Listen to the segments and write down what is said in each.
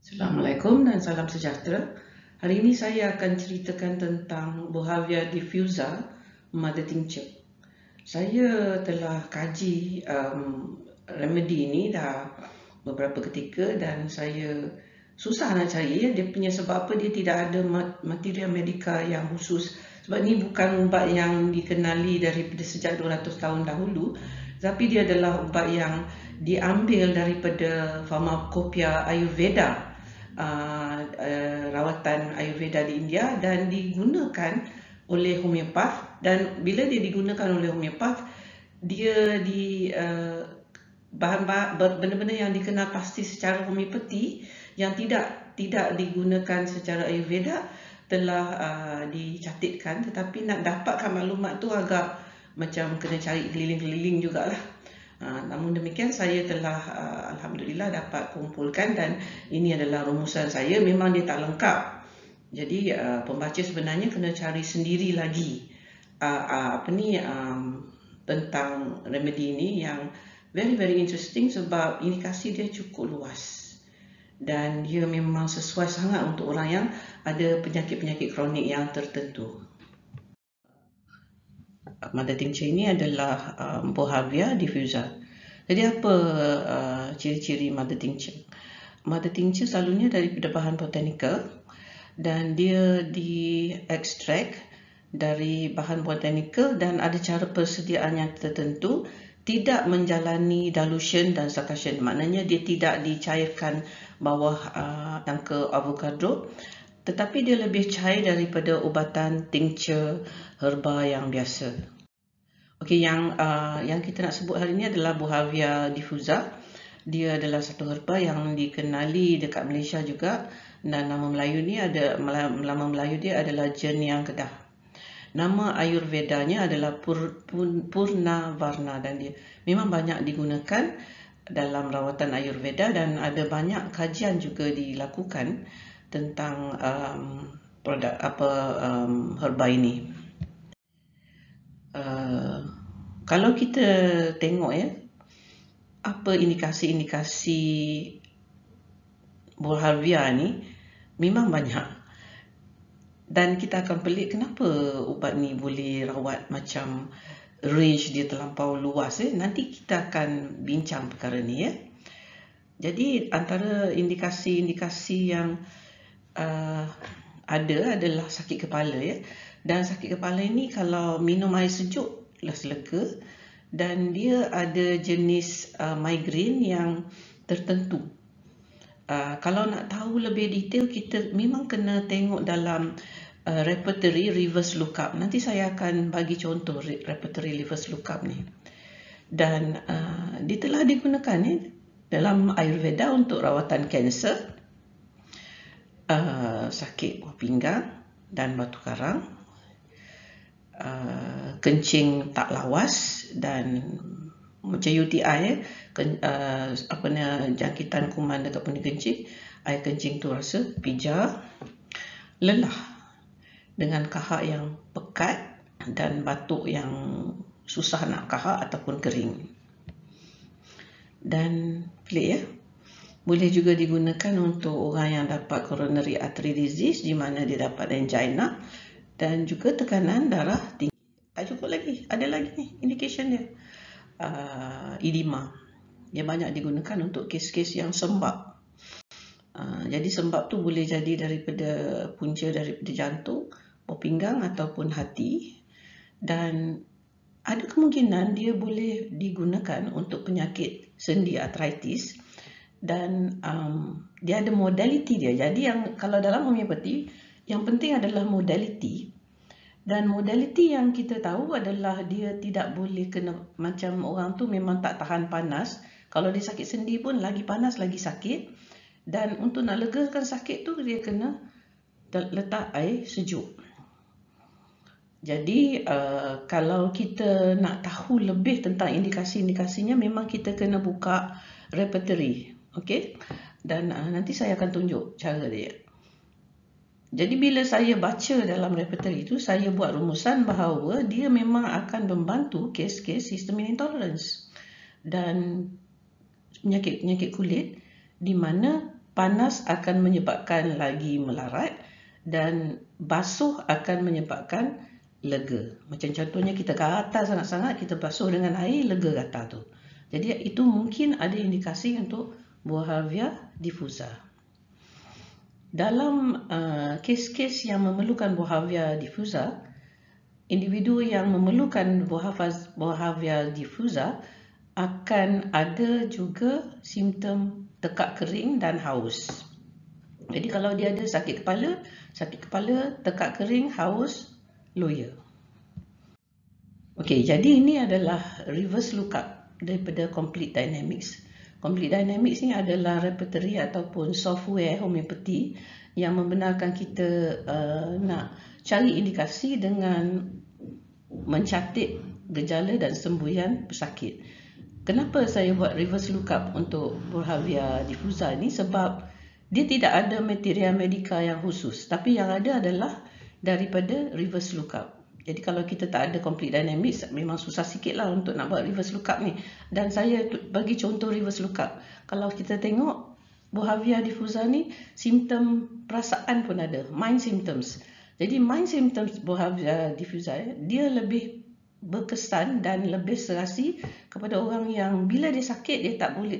Assalamualaikum dan salam sejahtera. Hari ini saya akan ceritakan tentang Bohavia diffusa Mother Tincture. Saya telah kaji remedi ini dah beberapa ketika dan saya susah nak cari dia punya sebab apa dia tidak ada material medika yang khusus. Sebab ini bukan ubat yang dikenali daripada sejak 200 tahun dahulu, tapi dia adalah ubat yang diambil daripada Pharmacopoeia Ayurveda, rawatan Ayurveda di India, dan digunakan oleh homeopath. Dan bila dia digunakan oleh homeopath, dia di benda-benda yang dikenal pasti secara homeopati yang tidak digunakan secara Ayurveda telah dicatitkan, tetapi nak dapatkan maklumat tu agak macam kena cari keliling-keliling jugalah. Namun demikian saya telah alhamdulillah dapat kumpulkan, dan ini adalah rumusan saya. Memang dia tak lengkap, jadi pembaca sebenarnya kena cari sendiri lagi tentang remedi ini yang very interesting, sebab indikasi dia cukup luas dan dia memang sesuai sangat untuk orang yang ada penyakit-penyakit kronik yang tertentu. Mother Tincture ini adalah Bohavia diffusa. Jadi apa ciri-ciri Mother Tincture? Mother Tincture selalunya daripada bahan botanikal, dan dia diekstrak dari bahan botanikal dan ada cara persediaan yang tertentu, tidak menjalani dilution dan succussion. Maknanya dia tidak dicairkan bawah tangka avocado, tetapi dia lebih cair daripada ubatan tincture herba yang biasa. Okey, yang kita nak sebut hari ini adalah Bohavia diffusa. Dia adalah satu herba yang dikenali dekat Malaysia juga, dan nama Melayu dia adalah Jerniang Kedah. Nama Ayurvedanya adalah Purnavarna, dan dia memang banyak digunakan dalam rawatan Ayurveda, dan ada banyak kajian juga dilakukan tentang produk herba ini. Kalau kita tengok apa indikasi Bohavia ni, memang banyak, dan kita akan pelik kenapa ubat ni boleh rawat macam range dia terlampau luas. Nanti kita akan bincang perkara ni. Jadi antara indikasi-indikasi yang ada adalah sakit kepala. Dan sakit kepala ini kalau minum air sejuk lega, dan dia ada jenis migraine yang tertentu. Kalau nak tahu lebih detail, kita memang kena tengok dalam repertory reverse lookup. Nanti saya akan bagi contoh repertory reverse lookup ni. Dan dia telah digunakan dalam Ayurveda untuk rawatan kanser, sakit buah pinggang dan batu karang, kencing tak lawas, dan macam UTI, jangkitan kuman dekat pening kencing, air kencing tu rasa pijar, lelah dengan kahak yang pekat dan batuk yang susah nak kahak ataupun kering. Dan pelik boleh juga digunakan untuk orang yang dapat coronary artery disease, di mana dia dapat angina dan juga tekanan darah tinggi. Tak cukup lagi, ada lagi ni indication dia, edema. Dia banyak digunakan untuk kes-kes yang sembab. Jadi sembab tu boleh jadi daripada punca daripada jantung, buah pinggang ataupun hati, dan ada kemungkinan dia boleh digunakan untuk penyakit sendi arthritis, dan dia ada modality dia. Jadi kalau dalam homeopati, yang penting adalah modality. Dan modality yang kita tahu adalah dia tidak boleh kena, macam orang tu memang tak tahan panas. Kalau dia sakit sendi pun lagi panas lagi sakit. Dan untuk nak legakan sakit tu, dia kena letak air sejuk. Jadi kalau kita nak tahu lebih tentang indikasi-indikasinya, memang kita kena buka repertory. Okey? Dan nanti saya akan tunjuk cara dia. Jadi bila saya baca dalam repertory itu, saya buat rumusan bahawa dia memang akan membantu kes-kes histamine intolerance dan penyakit-penyakit kulit, di mana panas akan menyebabkan lagi melarat dan basuh akan menyebabkan lega. Macam contohnya kita gatal sangat-sangat, kita basuh dengan air, lega gatal tu. Jadi itu mungkin ada indikasi untuk Bohavia diffusa. Dalam kes-kes yang memerlukan Bohavia diffusa, individu yang memerlukan Bohavia diffusa akan ada juga simptom tekak kering dan haus. Jadi kalau dia ada sakit kepala, tekak kering, haus, loya. Okey, jadi ini adalah reverse lookup daripada Complete Dynamics. Complete Dynamics ni adalah repertory ataupun software homeopati yang membenarkan kita nak cari indikasi dengan mencatat gejala dan semboyan pesakit. Kenapa saya buat reverse lookup untuk Bohavia diffusa ni? Sebab dia tidak ada materia medika yang khusus, tapi yang ada adalah daripada reverse lookup. Jadi kalau kita tak ada Complete Dynamics, memang susah sikit lah untuk nak buat reverse lookup ni. Dan saya bagi contoh reverse lookup. Kalau kita tengok Bohavia diffusa ni, simptom perasaan pun ada, mind symptoms. Jadi mind symptoms Bohavia diffusa, dia lebih berkesan dan lebih serasi kepada orang yang bila dia sakit,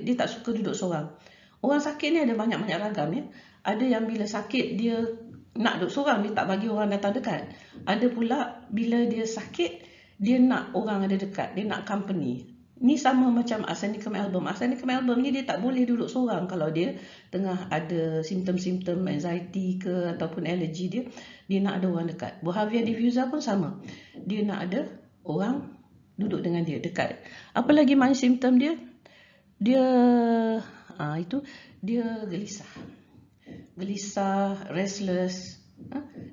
dia tak suka duduk seorang. Orang sakit ni ada banyak-banyak ragam ya. Ada yang bila sakit dia nak duduk seorang, dia tak bagi orang datang dekat. Ada pula bila dia sakit, dia nak orang ada dekat, dia nak company. Ni sama macam Arsenicum album. Arsenicum album ni dia tak boleh duduk seorang kalau dia tengah ada simptom-simptom anxiety ke ataupun alergi dia nak ada orang dekat. Bohavia diffusa pun sama. Dia nak ada orang duduk dengan dia dekat. Apa lagi mind symptom dia? Dia gelisah, restless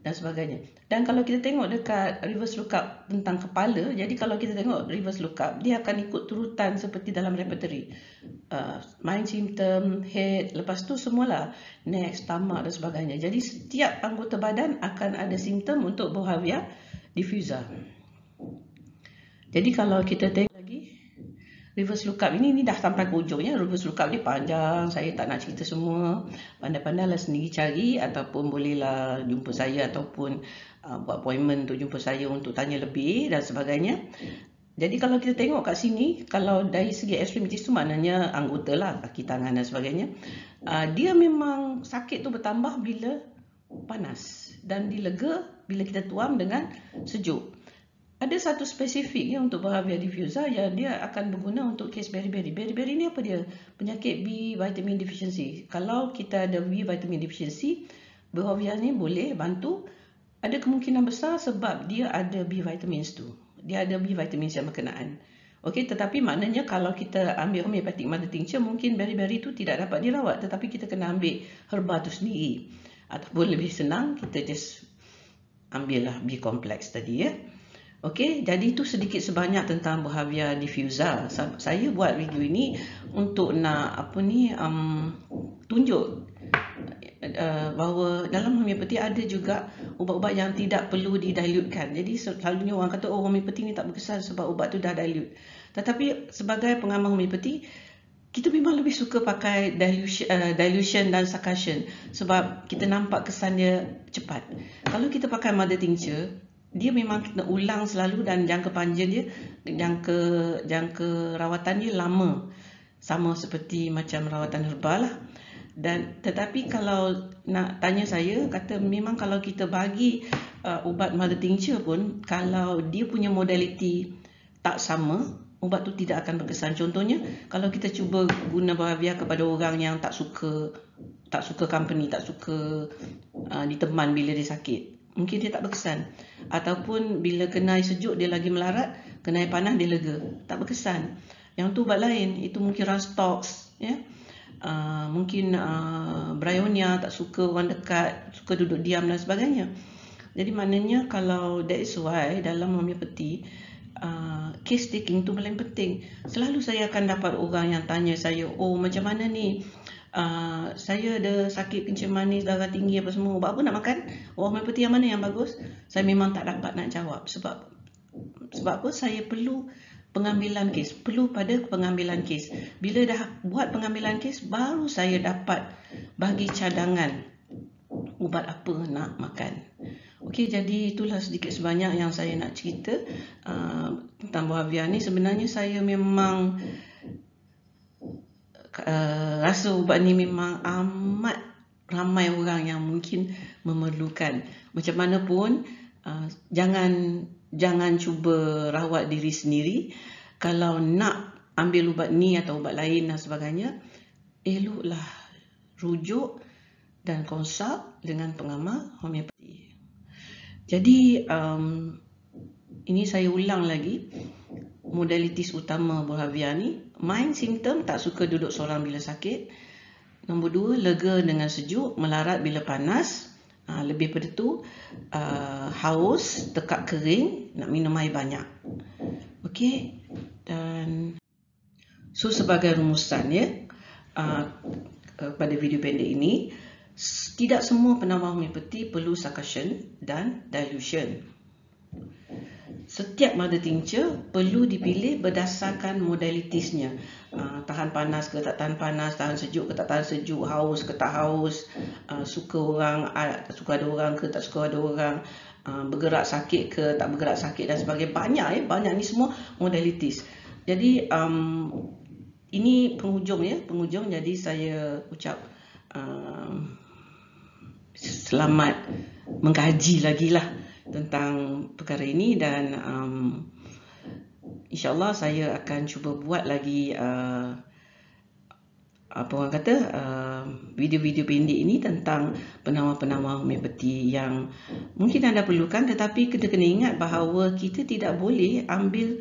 dan sebagainya. Dan kalau kita tengok dekat reverse lookup tentang kepala, jadi kalau kita tengok reverse lookup, dia akan ikut turutan seperti dalam repertory. Mind symptom, head, lepas tu semualah neck, stomach dan sebagainya. Jadi setiap anggota badan akan ada simptom untuk Bohavia diffusa. Jadi kalau kita tengok lagi reverse lookup ini dah sampai ke ujungnya. Reverse lookup ni panjang, saya tak nak cerita semua. Pandai-pandailah sendiri cari ataupun bolehlah jumpa saya ataupun buat appointment untuk jumpa saya untuk tanya lebih dan sebagainya. Jadi kalau kita tengok kat sini, kalau dari segi extremities tu maknanya anggota lah, kaki, tangan dan sebagainya. Dia memang sakit tu bertambah bila panas dan dilega bila kita tuam dengan sejuk. Ada satu spesifik ya untuk Bohavia diffusa yang dia akan berguna untuk kes beriberi. Beriberi ni apa dia? Penyakit B vitamin deficiency. Kalau kita ada B vitamin deficiency, Bohavia ni boleh bantu. Ada kemungkinan besar sebab dia ada B vitamins tu. Dia ada B vitamins yang berkenaan. Okey, tetapi maknanya kalau kita ambil homeopathic mother tincture, mungkin beriberi tu tidak dapat dirawat, tetapi kita kena ambil herba tu sendiri. Ataupun lebih senang, kita just ambillah B complex tadi ya. Okey, jadi itu sedikit sebanyak tentang Bohavia diffusa. Saya buat video ini untuk nak tunjuk bahawa dalam homeopati ada juga ubat-ubat yang tidak perlu didilutkan. Jadi selalunya orang kata homeopati ni tak berkesan sebab ubat tu dah dilute. Tetapi sebagai pengamal homeopati, kita memang lebih suka pakai dilution dan succussion sebab kita nampak kesan dia cepat. Kalau kita pakai mother tincture, dia memang kena ulang selalu dan jangka panjang dia, jangka rawatan dia lama. Sama seperti macam rawatan herbal lah. Dan tetapi kalau nak tanya saya, kata memang kalau kita bagi ubat mother tincture pun, kalau dia punya modality tak sama, ubat tu tidak akan berkesan. Contohnya, kalau kita cuba guna Bohavia kepada orang yang tak suka company, tak suka diteman bila dia sakit, mungkin dia tak berkesan. Ataupun bila kena air sejuk dia lagi melarat, kena air panas dia lega, tak berkesan. Yang tu ubat lain, itu mungkin Rastox ya. Mungkin Bryonia, tak suka orang dekat, suka duduk diam dan sebagainya. Jadi maknanya kalau that is why dalam homeopati case taking tu paling penting. Selalu saya akan dapat orang yang tanya saya, oh macam mana ni, saya ada sakit kencing manis, darah tinggi apa semua, ubat apa nak makan? Homeopati yang mana yang bagus? Saya memang tak dapat nak jawab. Sebab apa? Saya perlu pengambilan kes, perlu pada pengambilan kes. Bila dah buat pengambilan kes, baru saya dapat bagi cadangan ubat apa nak makan. Okey, jadi itulah sedikit sebanyak yang saya nak cerita tentang buah Havia ni. Sebenarnya saya memang rasa ubat ni memang amat ramai orang yang mungkin memerlukan. Macam mana pun, jangan cuba rawat diri sendiri. Kalau nak ambil ubat ni atau ubat lain dan sebagainya, eloklah rujuk dan konsult dengan pengamal homeopati. Jadi ini saya ulang lagi, modalitis utama buah Havia ni, main simptom, tak suka duduk seorang bila sakit. Nombor 2, lega dengan sejuk, melarat bila panas. Lebih pada tu, haus, tekak kering, nak minum air banyak. Okey, dan so sebagai rumusan ya, pada video pendek ini, tidak semua penawar homeopati perlu succussion dan dilution. Setiap mother tincture perlu dipilih berdasarkan modalitisnya. Tahan panas ke tak tahan panas, tahan sejuk ke tak tahan sejuk, haus ke tak haus, suka ada orang ke tak suka ada orang, bergerak sakit ke tak bergerak sakit dan sebagainya. Banyak ni semua modalitis. Jadi ini penghujung. Jadi saya ucap selamat mengkaji lagi lah tentang perkara ini, dan insyaAllah saya akan cuba buat lagi video-video pendek ini tentang penawar-penawar homeopati yang mungkin anda perlukan. Tetapi kita kena ingat bahawa kita tidak boleh ambil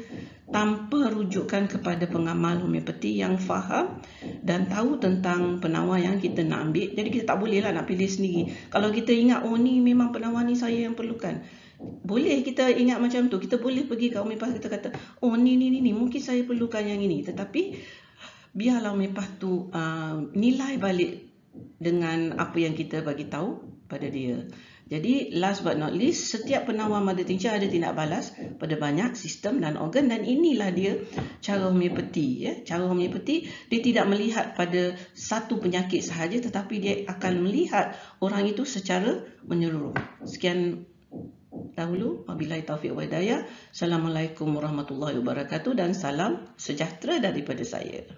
tanpa rujukan kepada pengamal homeopati yang faham dan tahu tentang penawar yang kita nak ambil. Jadi kita tak bolehlah nak pilih sendiri. Kalau kita ingat, oh ni memang penawar ni saya yang perlukan, boleh kita ingat macam tu. Kita boleh pergi ke homeopat, kita kata, oh ni mungkin saya perlukan yang ini. Tetapi biarlah homeopat tu nilai balik dengan apa yang kita bagi tahu pada dia. Jadi last but not least, setiap penawar mother tincture ada tindak balas pada banyak sistem dan organ, dan inilah dia cara homeopati ya. Cara homeopati, dia tidak melihat pada satu penyakit sahaja, tetapi dia akan melihat orang itu secara menyeluruh. Sekian dahulu, wabillahi taufiq wa hidayah. Assalamualaikum warahmatullahi wabarakatuh, dan salam sejahtera daripada saya.